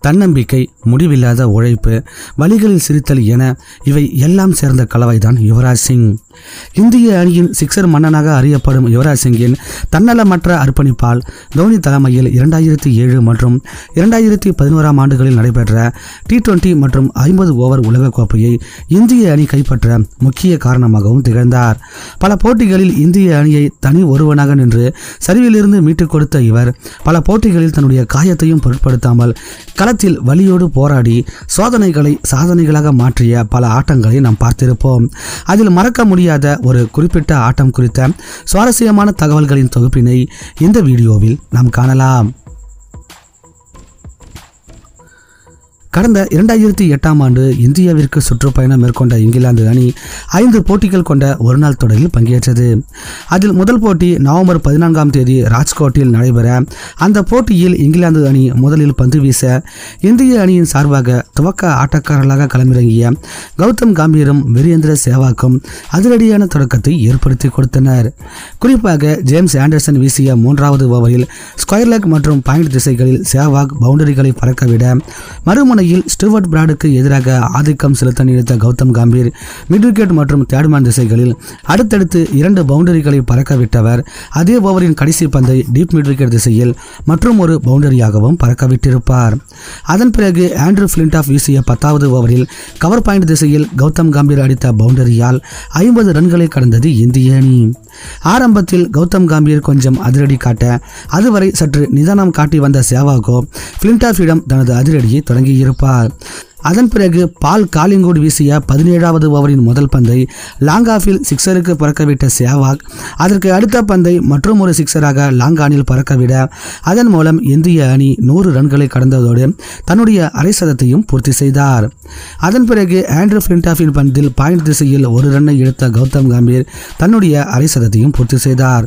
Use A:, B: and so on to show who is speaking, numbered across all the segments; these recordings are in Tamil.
A: தன்னம்பிக்கை, முடிவில்லாத உழைப்பு, வழிகளில் சிரித்தல் என இவை எல்லாம் சேர்ந்த கலவைதான் யுவராஜ் சிங். இந்திய அணியின் சிக்ஸர் மன்னனாக அறியப்படும் யுவராஜ் சிங்கின் தன்னலமற்ற அர்ப்பணிப்பால் தோனி தலைமையில் 2007 மற்றும் 2011 ஆண்டுகளில் நடைபெற்ற T20 மற்றும் 50 ஓவர் உலகக்கோப்பையை இந்திய அணி கைப்பற்ற முக்கிய காரணமாகவும் திகழ்ந்தார். பல போட்டிகளில் இந்திய அணியை தனி ஒருவனாக நின்று சரிவிலிருந்து மீட்டுக் கொடுத்த இவர் பல போட்டிகளில் தன்னுடைய காயத்தையும் பொருட்படுத்தாமல் களத்தில் வலியோடு போராடி சோதனைகளை சாதனைகளாக மாற்றிய பல ஆட்டங்களை நாம் பார்த்திருப்போம். அதில் மறக்க முடியாத ஒரு குறிப்பிட்ட ஆட்டம் குறித்த சுவாரஸ்யமான தகவல்களின் தொகுப்பினை இந்த வீடியோவில் நாம் காணலாம். கடந்த 2008 ஆண்டு இந்தியாவிற்கு சுற்றுப்பயணம் மேற்கொண்ட இங்கிலாந்து அணி 5 போட்டிகள் கொண்ட ஒருநாள் தொடரில் பங்கேற்றது. அதில் முதல் போட்டி நவம்பர் 14ஆம் தேதி ராஜ்கோட்டில் நடைபெற, அந்த போட்டியில் இங்கிலாந்து அணி முதலில் பந்து வீச இந்திய அணியின் சார்பாக துவக்க ஆட்டக்காரர்களாக களமிறங்கிய கௌதம் கம்பீரும் வீரேந்திர சேவாக்கும் அதிரடியான தொடக்கத்தை ஏற்படுத்தி கொடுத்தனர். குறிப்பாக ஜேம்ஸ் ஆண்டர்சன் வீசிய 3வது ஓவரில் ஸ்கொயர் லெக் மற்றும் பாயிண்ட் திசைகளில் சேவாக் பவுண்டரிகளை பறக்கவிட, மறுமுனை ஸ்டூவர்ட் பிராடுக்கு எதிராக ஆதிக்கம் செலுத்த நினைத்த கௌதம் கம்பீர் மிட் விக்கெட் மற்றும் தேர்ட்மேன் திசைகளில் அடுத்தடுத்து 2 பவுண்டரிகளை பறக்கவிட்டவர் அதே ஓவரின் கடைசி பந்தை டீப் மிட் விக்கெட் திசையில் மற்றும் ஒரு பவுண்டரியாகவும் பறக்கவிட்டிருப்பார். அதன் பிறகு ஆண்ட்ரூ பிளின்டாஃப் வீசிய 10வது ஓவரில் கவர் பாயிண்ட் திசையில் கௌதம் கம்பீர் அடித்த பவுண்டரியால் 50 ரன்களை கடந்தது இந்திய அணி. ஆரம்பத்தில் கௌதம் கம்பீர் கொஞ்சம் அதிரடி காட்ட, அதுவரை சற்று நிதானம் காட்டி வந்த சேவாகோ பிளின்டாஃபிடம் தனது அதிரடியை தொடங்கியிருப்பார். அதன் பிறகு பால் காலிங்குட் வீசிய 17வது ஓவரின் முதல் பந்தை லாங் ஆஃபில் சிக்ஸருக்கு பறக்கவிட்ட சேவாக் அதற்கு அடுத்த பந்தை மற்றும் ஒரு சிக்ஸராக லாங் ஆனில் பறக்கவிட, அதன் மூலம் இந்திய அணி 100 ரன்களை கடந்ததோடு தன்னுடைய அரை சதத்தையும் பூர்த்தி செய்தார். அதன் பிறகு ஆண்ட்ரூ பிளின்டாஃபின் பந்தில் பாயிண்ட் திசையில் 1 ரன்னை எடுத்த கௌதம் கம்பீர் தன்னுடைய அரை சதத்தையும் பூர்த்தி செய்தார்.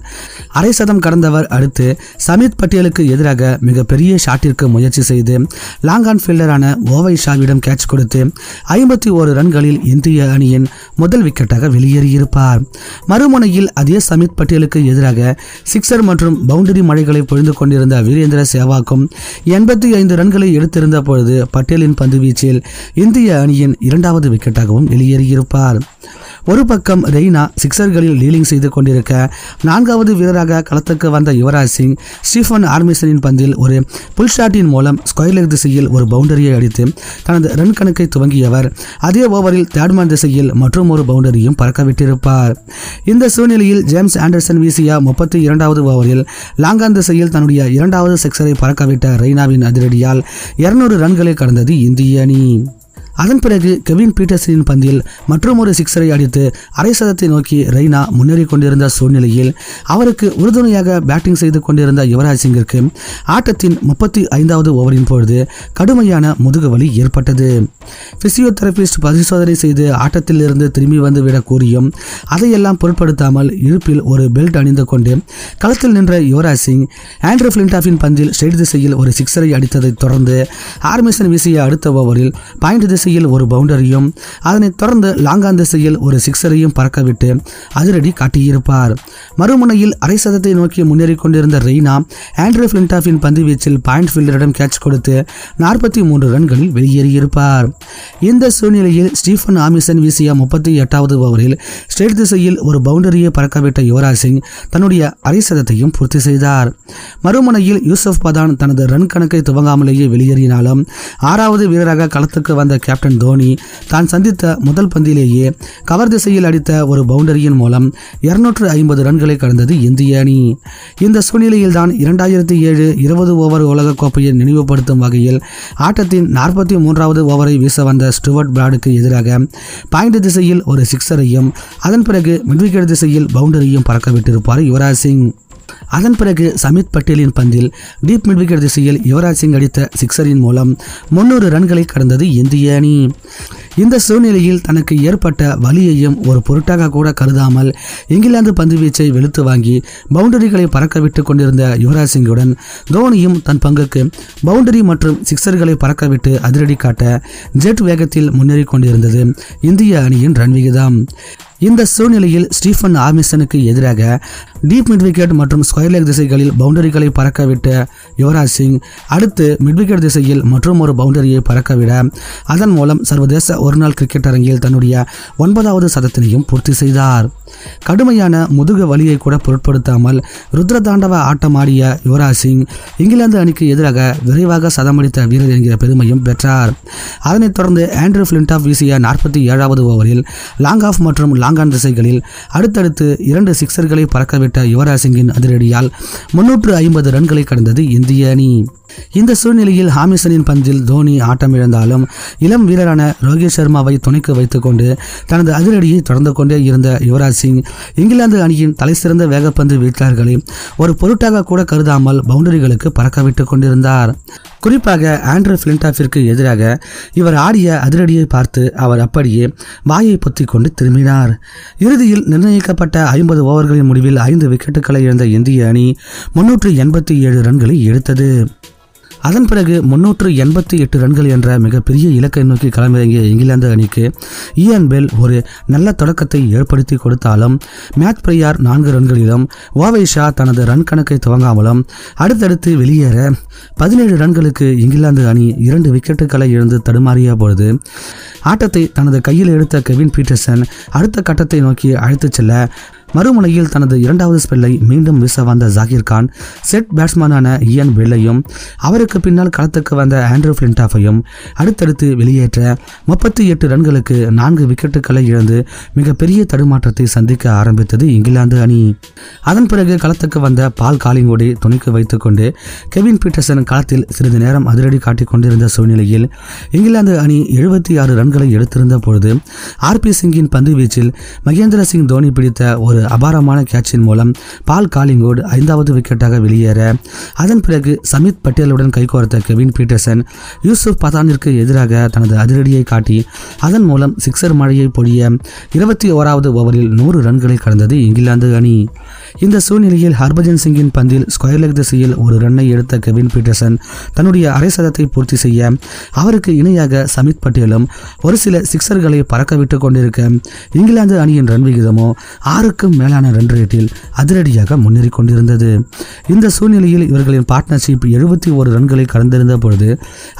A: அரை சதம் கடந்தவர் அடுத்து சமித் பட்டேலுக்கு எதிராக மிகப்பெரிய ஷாட்டிற்கு முயற்சி செய்து லாங் ஆன் ஃபீல்டரான ஓவை ஷாவிடம் கேட்ச் கொடுத்து 51 ரன்களில் இந்திய அணியின் முதல் விக்கெட்டாக வெளியேறியிருப்பார். மறுமுனையில் அதே சமித் பட்டேலுக்கு எதிராக சிக்ஸர் மற்றும் பவுண்டரி மழைகளை பொழிந்து கொண்டிருந்த வீரேந்திர சேவாக்கும் 85 ரன்களை எடுத்திருந்த பொழுது பட்டேலின் பந்து வீச்சில் இந்திய அணியின் 2வது விக்கெட்டாகவும் வெளியேறியிருப்பார். ஒரு பக்கம் ரெய்னா சிக்ஸர்களில் லீடிங் செய்து கொண்டிருக்க, 4வது வீரராக களத்துக்கு வந்த யுவராஜ் சிங் ஸ்டீஃபன் ஆர்மிசனின் பந்தில் ஒரு புல் ஷாட்டின் மூலம் ஸ்கொயர் லெக் திசையில் ஒரு பவுண்டரியை அடித்து தனது ரன் கணக்கை துவங்கியவர் அதே ஓவரில் தேர்ட்மேன் திசையில் மற்றும் ஒரு பவுண்டரியும் பறக்கவிட்டிருப்பார். இந்த சூழ்நிலையில் ஜேம்ஸ் ஆண்டர்சன் வீசிய 32வது ஓவரில் லாங்கான் திசையில் தன்னுடைய 2வது சிக்ஸரை பறக்கவிட்ட ரெய்னாவின் அதிரடியால் 200 ரன்களை கடந்தது இந்திய அணி. அதன் பிறகு கெவின் பீட்டர்சனின் பந்தில் மற்றும் ஒரு சிக்ஸரை அடித்து அரை சதத்தை நோக்கி ரெய்னா முன்னேறி கொண்டிருந்த சூழ்நிலையில் அவருக்கு உறுதுணையாக பேட்டிங் செய்து கொண்டிருந்த யுவராஜ் சிங்கிற்கு ஆட்டத்தின் 35வது ஓவரின் பொழுது கடுமையான முதுகு வலி ஏற்பட்டது. பிசியோதெரபிஸ்ட் பரிசோதனை செய்து ஆட்டத்தில் இருந்து திரும்பி வந்து விட கூறியும் அதையெல்லாம் பொருட்படுத்தாமல் இழுப்பில் ஒரு பெல்ட் அணிந்து கொண்டு களத்தில் நின்ற யுவராஜ் சிங் ஆண்ட்ரூ பிளின்டாஃபின் பந்தில் ஸ்ட்ரெயிட் திசையில் ஒரு சிக்ஸரை அடித்ததைத் தொடர்ந்து ஆர்மிசன் வீசிய அடுத்த ஓவரில் பாயிண்ட் திசையில் ஒரு பவுண்டரியும் அதனைத் தொடர்ந்து லாங்கான் திசையில் ஒரு சிக்ஸரையும் பறக்கவிட்டு அதிரடி காட்டியிருப்பார். மறுமுனையில் அரை சதத்தை நோக்கி முன்னேறி கொண்டிருந்த ரெய்னா ஆண்ட்ரூ பிளின்டாஃபின் பந்து வீச்சில் பாயிண்ட் ஃபீல்டரிடம் கேட்ச் கொடுத்து 43 ரன்களில் வெளியேறியிருப்பார். இந்த சூழ்நிலையில் ஸ்டீஃபன் ஆர்மிசன் வீசிய 38வது ஓவரில் ஸ்ட்ரெயிட் திசையில் ஒரு பவுண்டரியை பறக்கவிட்ட யுவராஜ் சிங் தன்னுடைய அரை சதத்தையும் பூர்த்தி செய்தார். மறுமுனையில் யூசுப் பதான் தனது ரன் கணக்கை துவங்காமலேயே வெளியேறினாலும் 6வது வீரராக களத்துக்கு வந்த கேப்டன் தோனி தான் சந்தித்த முதல் பந்திலேயே கவர் திசையில் அடித்த ஒரு பவுண்டரியின் மூலம் 250 ரன்களை கடந்தது இந்திய அணி. இந்த சூழ்நிலையில் தான் 2007 20 ஓவர் உலகக்கோப்பையை நினைவுபடுத்தும் வகையில் ஆட்டத்தின் 43வது ஓவரை வீச வந்த ஸ்டூவர்ட் பிராடுக்கு எதிராக பாயிண்ட் திசையில் ஒரு சிக்ஸரையும் அதன் பிறகு மிட் விக்கெட் திசையில் பவுண்டரியும் பறக்கவிட்டிருப்பார் யுவராஜ் சிங். அதன் பிறகு சமித் பட்டேலின் பந்தில் டீப் மிட் விக்கெட் திசையில் யுவராஜ் சிங் அடித்த சிக்ஸரின் மூலம் 300 ரன்களை கடந்தது இந்திய அணி. இந்த சூழ்நிலையில் தனக்கு ஏற்பட்ட வலியையும் ஒரு பொருட்டாக கூட கருதாமல் இங்கிலாந்து பந்து வீச்சை வெளுத்து வாங்கி பவுண்டரிகளை பறக்கவிட்டு கொண்டிருந்த யுவராஜ் சிங்குடன் தோனியும் தன் பங்குக்கு பவுண்டரி மற்றும் சிக்ஸர்களை பறக்கவிட்டு அதிரடி காட்ட ஜெட் வேகத்தில் முன்னேறி கொண்டிருந்தது இந்திய அணியின் ரன் விகிதம். இந்த சூழ்நிலையில் ஸ்டீஃபன் ஆர்மிசனுக்கு எதிராக டீப் மிட் விக்கெட் மற்றும் ஸ்கொயர் லெக் திசைகளில் பவுண்டரிகளை பறக்கவிட்ட யுவராஜ் சிங் அடுத்து மிட் விக்கெட் திசையில் மற்றும் ஒரு பவுண்டரியை பறக்கவிட அதன் மூலம் சர்வதேச ஒருநாள் கிரிக்கெட் அரங்கில் தன்னுடைய 9வது சதத்தினையும் பூர்த்தி செய்தார். கடுமையான முதுகு வலியை கூட பொருட்படுத்தாமல் ருத்ரதாண்டவ ஆட்டமாடிய யுவராஜ் சிங் இங்கிலாந்து அணிக்கு எதிராக விரைவாக சதமடித்த வீரர் என்கிற பெருமையும் பெற்றார். அதனைத் தொடர்ந்து ஆண்ட்ரூ ஃபிளின்டாஃப் வீசிய 47வது ஓவரில் லாங் ஆஃப் மற்றும் லாங் ஆன் திசைகளில் அடுத்தடுத்து 2 சிக்சர்களை பறக்கவிட்ட யுவராஜ் சிங்கின் அதிரடியால் 350 ரன்களை கடந்தது இந்திய அணி. இந்த சூழ்நிலையில் ஹாமிசனின் பந்தில் தோனி ஆட்டமிழந்தாலும் இளம் வீரரான ரோஹித் சர்மாவை துணைக்கு வைத்துக் கொண்டு தனது அதிரடியை தொடர்ந்து கொண்டே இருந்த யுவராஜ் சிங் இங்கிலாந்து அணியின் தலைசிறந்த வேகப்பந்து வீச்சாளர்களை ஒரு பொருட்டாக கூட கருதாமல் பவுண்டரிகளுக்கு பறக்கவிட்டுக் கொண்டிருந்தார். குறிப்பாக ஆண்ட்ரூ ஃபிளின்டாஃபிற்கு எதிராக இவர் ஆடிய அதிரடியை பார்த்து அவர் அப்படியே வாயை பொத்திக் கொண்டு திரும்பினார். இறுதியில் நிர்ணயிக்கப்பட்ட 50 ஓவர்களின் முடிவில் 5 விக்கெட்டுகளை இழந்த இந்திய அணி 387 ரன்களை எடுத்தது. அதன் பிறகு 388 ரன்கள் என்ற மிகப்பெரிய இலக்கை நோக்கி களமிறங்கிய இங்கிலாந்து அணிக்கு இயான் பெல் ஒரு நல்ல தொடக்கத்தை ஏற்படுத்தி கொடுத்தாலும் மேட் பிரையார் 4 ரன்களிலும் ஓவை ஷா தனது ரன் கணக்கை துவங்காமலும் அடுத்தடுத்து வெளியேற 17 ரன்களுக்கு இங்கிலாந்து அணி 2 விக்கெட்டுகளை இழந்து தடுமாறிய பொழுது ஆட்டத்தை தனது கையில் எடுத்த கெவின் பீட்டர்சன் அடுத்த கட்டத்தை நோக்கி அழைத்துச் செல்ல மறுமுனையில் தனது 2வது ஸ்பெல்லை மீண்டும் வீச வந்த ஜாகிர் கான் செட் பேட்ஸ்மேனான இயான் பெல்லையும் அவருக்கு பின்னால் களத்துக்கு வந்த ஆண்ட்ரூ ஃபிளின்டாஃபையும் அடுத்தடுத்து வெளியேற்ற 38 ரன்களுக்கு 4 விக்கெட்டுகளை இழந்து மிகப்பெரிய தடுமாற்றத்தை சந்திக்க ஆரம்பித்தது இங்கிலாந்து அணி. அதன் பிறகு களத்துக்கு வந்த பால் காலிங்குடை துணைக்கு வைத்துக்கொண்டு கெவின் பீட்டர்சன் களத்தில் சிறிது நேரம் அதிரடி காட்டிக் கொண்டிருந்த சூழ்நிலையில் இங்கிலாந்து அணி 76 ரன்களை எடுத்திருந்த பொழுது RP சிங்கின் பந்து வீச்சில் மகேந்திர சிங் தோனி பிடித்த ஒரு அபாரமான கேட்சின் மூலம் பால் காலிங்குட் 5வது விக்கெட்டாக வெளியேற அதன் பிறகு சமித் பட்டேலுடன் கைகோர்த்த கெவின் பீட்டர்சன் யூசுப் பதானிற்கு எதிராக தனது அதிரடியை காட்டி அதன் மூலம் சிக்சர் மழையை பொழிய 21வது ஓவரில் 100 ரன்களை கடந்தது இங்கிலாந்து அணி. இந்த சூழ்நிலையில் ஹர்பஜன் சிங்கின் பந்தில் ஸ்கொயர் லெக் திசையில் ஒரு ரன்னை எடுத்த கெவின் பீட்டர்சன் தன்னுடைய அரை சதத்தை பூர்த்தி செய்ய அவருக்கு இணையாக சமித் பட்டேலும் ஒரு சில சிக்சர்களை பறக்கவிட்டுக் கொண்டிருக்க இங்கிலாந்து அணியின் ரன் விகிதமோ 6க்கும் மேலான ரன் ரேட்டில் அதிரடியாக முன்னேறி கொண்டிருந்தது. இந்த சூழ்நிலையில் இவர்களின் பார்ட்னர்ஷிப் 71 ரன்களை கடந்திருந்த பொழுது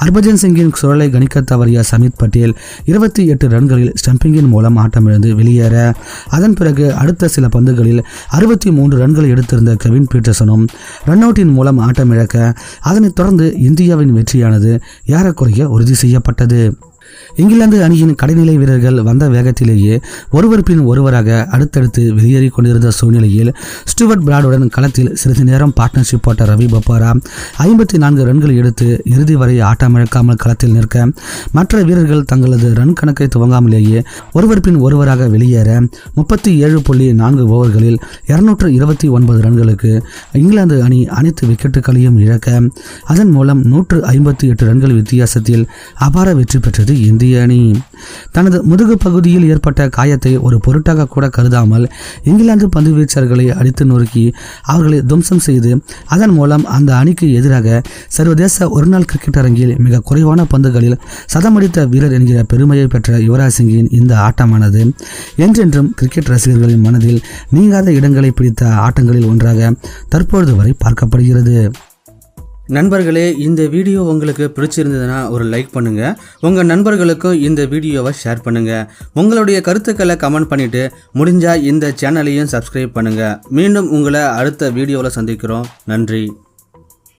A: ஹர்பஜன் சிங்கின் சுழலை கணிக்க தவறிய சமித் பட்டேல் 28 ரன்களில் ஸ்டம்பிங்கின் மூலம் ஆட்டமிழந்து வெளியேற அதன் பிறகு அடுத்த சில பந்துகளில் 63 ரன்கள் எடுத்திருந்த கெவின் பீட்டர்சனும் ரன் அவுட்டின் மூலம் ஆட்டமிழக்க அதனைத் தொடர்ந்து இந்தியாவின் வெற்றியானது ஏறக்குறைய உறுதி செய்யப்பட்டது. இங்கிலாந்து அணியின் கடைநிலை வீரர்கள் வந்த வேகத்திலேயே ஒருவர் பின் ஒருவராக அடுத்தடுத்து வெளியேறி கொண்டிருந்த சூழ்நிலையில் ஸ்டூவர்ட் பிராடுடன் களத்தில் சிறிது நேரம் பார்ட்னர்ஷிப் போட்ட ரவி பப்பாரா 54 ரன்கள் எடுத்து இறுதி வரை ஆட்டமிழக்காமல் களத்தில் நிற்க மற்ற வீரர்கள் தங்களது ரன் கணக்கை துவங்காமலேயே ஒருவர் பின் ஒருவராக வெளியேற 37.4 ஓவர்களில் 229 ரன்களுக்கு இங்கிலாந்து அணி அனைத்து விக்கெட்டுகளையும் இழக்க அதன் மூலம் 158 ரன்கள் வித்தியாசத்தில் அபார வெற்றி பெற்றது இந்திய அணி. தனது முதுகு பகுதியில் ஏற்பட்ட காயத்தை ஒரு பொருட்டாக கூட கருதாமல் இங்கிலாந்து பந்து வீச்சாளர்களை அடித்து நொறுக்கி அவர்களை துவம்சம் செய்து அதன் மூலம் அந்த அணிக்கு எதிராக சர்வதேச ஒருநாள் கிரிக்கெட் அரங்கில் மிக குறைவான பந்துகளில் சதமடித்த வீரர் என்கிற பெருமையை பெற்ற யுவராஜ் சிங்கின் இந்த ஆட்டமானது என்றென்றும் கிரிக்கெட் ரசிகர்களின் மனதில் நீங்காத இடங்களை பிடித்த ஆட்டங்களில் ஒன்றாக தற்பொழுது வரை பார்க்கப்படுகிறது.
B: நண்பர்களே, இந்த வீடியோ உங்களுக்கு பிடிச்சிருந்ததுன்னா ஒரு லைக் பண்ணுங்கள். உங்கள் நண்பர்களுக்கும் இந்த வீடியோவை ஷேர் பண்ணுங்கள். உங்களுடைய கருத்துக்களை கமெண்ட் பண்ணிவிட்டு முடிஞ்சால் இந்த சேனலையும் சப்ஸ்கிரைப் பண்ணுங்கள். மீண்டும் உங்களை அடுத்த வீடியோவில் சந்திக்கிறோம். நன்றி.